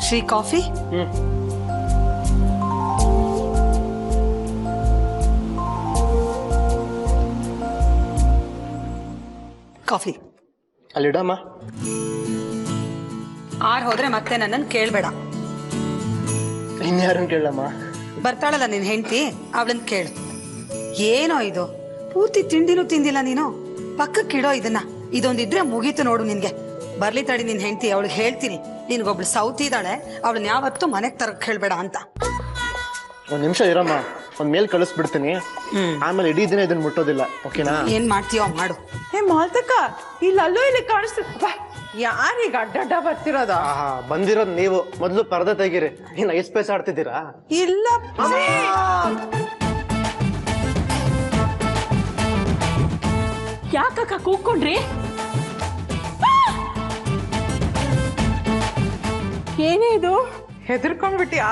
Shri coffee. Coffee ಅಲ್ಲಿಡಮ್ಮ. ಹೋದ್ರೆ ಮತ್ತೆ ನನ್ನನ್ನು ಕೇಳಬೇಡ. ಇನ್ಯಾರನ್ನು ಕೇಳಮ್ಮ? ಬರ್ತಾಳಲ್ಲ ನಿನ್ ಹೆಂಡತಿ, ಅವಳನ್ನ ಕೇಳು. ಏನೋ ಇದು, ಪೂರ್ತಿ ತಿಂಡಿನೂ ತಿಂದಿಲ್ಲ ನೀನು. ಪಕ್ಕಕ್ಕಿಡೋ ಇದನ್ನ. ಇದೊಂದಿದ್ರೆ ಮುಗೀತು ನೋಡು ನಿನ್ಗೆ. ಬರ್ಲಿ ತಡಿ ನಿನ್ ಹೆಂಡತಿ, ಅವಳಿಗೆ ಹೇಳ್ತೀನಿ. ನಿನ್ಗೊಬ್ಳು ಸೌತಿ ಇದ್ದಾಳೆ, ಅವಳನ್ನ ಯಾವತ್ತೂ ಮನೆಗೆ ತರಕ್ ಹೇಳ್ಬೇಡ ಅಂತ. ಒಂದ್ ನಿಮಿಷ ಇರಮ್ಮ, ಒಂದ್ ಮೇಲ್ ಕಳಿಸ್ಬಿಡ್ತೀನಿ. ಆಮೇಲೆ ಇಡೀ ದಿನ ಇದನ್ನ ಮುಟ್ಟೋದಿಲ್ಲ, ಓಕೆನಾ? ಏನ್ ಮಾಡ್ತೀಯೋ ಮಾಡು. ಮಾಲ್ತಕ್ಕ, ಇಲ್ಲಲ್ಲೂ ಇಲ್ಲಿ ಕಾಣಿಸ್ತ. ಯಾರೀಗ ಅಡ್ಡಡ್ಡ ಬರ್ತಿರೋದ? ಬಂದಿರೋದ್ ನೀವು. ಮೊದ್ಲು ಪರದೆ ತೆಗೀರಿ. ಏನ್ ಐಸ್ ಪೈಸ್ ಆಡ್ತಿದ್ದೀರಾ? ಇಲ್ಲ ಯಾಕಕ್ಕ ಕೂಗ್ಕೊಂಡ್ರಿ? ಏನೇ ಇದು? ಹೆದರ್ಕೊಂಡ್ಬಿಟ್ಯಾ?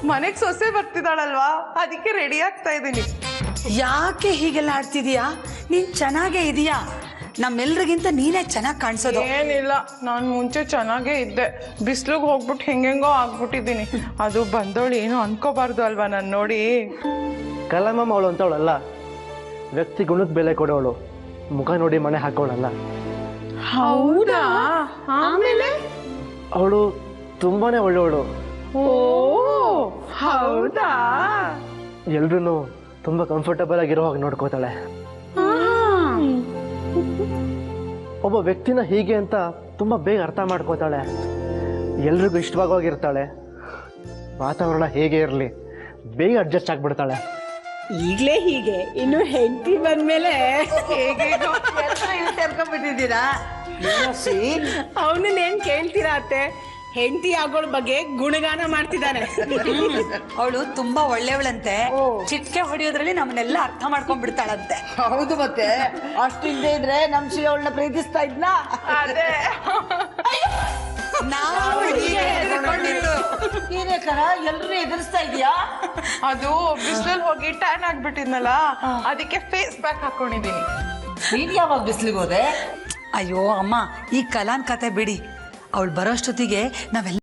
ಮನೆಗ್ ಸೊಸೆ ಬರ್ತಿದ್ದಾಳಲ್ವಾ, ಅದಕ್ಕೆ ರೆಡಿ ಆಗ್ತಾ ಇದೀನಿ. ಯಾಕೆ ಹೀಗೆಲ್ಲ ಆಡ್ತಿದೀಯಾ? ನೀನ್ ಚೆನ್ನಾಗೇ ಇದೀಯಾ. ನಮ್ಮೆಲ್ರಿಗಿಂತ ನೀನೇ ಚೆನ್ನಾಗಿ ಕಾಣಿಸೋದು. ಏನಿಲ್ಲ, ನಾನ್ ಮುಂಚೆ ಚೆನ್ನಾಗೇ ಇದ್ದೆ. ಬಿಸ್ಲಿಗೆ ಹೋಗ್ಬಿಟ್ಟು ಹೆಂಗೆಂಗೋ ಆಗ್ಬಿಟ್ಟಿದೀನಿ. ಅದು ಬಂದವಳು ಏನು ಅನ್ಕೋಬಾರ್ದು ಅಲ್ವಾ ನನ್ ನೋಡಿ. ಕಲಮಮ್ಮ ಅವಳು ಅಂತವಳಲ್ಲ, ವ್ಯಕ್ತಿ ಗುಣಕ್ಕೆ ಬೆಲೆ ಕೊಡೋಳು. ಮುಖ ನೋಡಿ ಮನೆ ಹಾಕೋಳಲ್ಲ. ಹೌದಾ? ಆಮೇಲೆ ಅವಳು ತುಂಬಾನೇ ಒಳ್ಳೆಯವಳು. ಓ ಹೌದಾ? ಎಲ್ರೂ ತುಂಬಾ ಕಂಫರ್ಟಬಲ್ ಆಗಿರೋ ಹಾಗೆ ನೋಡ್ಕೋತಾಳೆ. ಒಬ್ಬ ವ್ಯಕ್ತಿನ ಹೀಗೆ ಅಂತ ತುಂಬಾ ಬೇಗ ಅರ್ಥ ಮಾಡ್ಕೋತಾಳೆ. ಎಲ್ರಿಗೂ ಇಷ್ಟವಾಗೋಗಿರ್ತಾಳೆ. ವಾತಾವರಣ ಹೇಗೆ ಇರಲಿ ಬೇಗ ಅಡ್ಜಸ್ಟ್ ಆಗ್ಬಿಡ್ತಾಳೆ. ಈಗ್ಲೇ ಹೀಗೆ, ಇನ್ನು ಹೆಂಡತಿ ಬಂದ್ಮೇಲೆ ಸೇರ್ಕೊಂಡ್ಬಿಟ್ಟಿದ್ದೀರಾ? ಅವನನ್ನ ಏನ್ ಕೇಳ್ತೀರಾ ಅತ್ತೆ? ಹೆಂಡತಿ ಆಗೋಳ ಬಗ್ಗೆ ಗುಣಗಾನ ಮಾಡ್ತಿದ್ದಾನೆ. ಅವಳು ತುಂಬಾ ಒಳ್ಳೆಯವಳಂತೆ. ಚಿಟ್ಕೆ ಹೊಡೆಯೋದ್ರಲ್ಲಿ ನಮ್ಮನ್ನೆಲ್ಲ ಅರ್ಥ ಮಾಡ್ಕೊಂಡ್ಬಿಡ್ತಾಳಂತೆ. ಹೌದು, ಮತ್ತೆ ಅಷ್ಟು ಇಲ್ಲದೆ ಇದ್ರೆ ನಮ್ ಶ್ರೀ ಅವಳನ್ನ ಪ್ರೀತಿಸ್ತಾ ಇದ್ನಾ? ಅದೇ ನಾವು ಏನೇ ಕಣ, ಎಲ್ರೂ ಎದುರಿಸ್ತಾ ಇದೀಯಾ? ಅದು ಬಿಸಿಲಲ್ಲಿ ಹೋಗಿ ಟ್ಯಾನ್ ಆಗ್ಬಿಟ್ಟಿದ್ನಲ್ಲ, ಅದಕ್ಕೆ ಫೇಸ್ ಪ್ಯಾಕ್ ಹಾಕೊಂಡಿದೀನಿ. ನೀನ್ ಯಾವಾಗ ಬಿಸ್ಲಿಗೆ ಹೋದೆ? ಅಯ್ಯೋ ಅಮ್ಮ, ಈ ಕಲಾನ್ ಕತೆ ಬಿಡಿ. ಅವಳು ಬರೋಷ್ಟೊತ್ತಿಗೆ ನಾವೆಲ್ಲ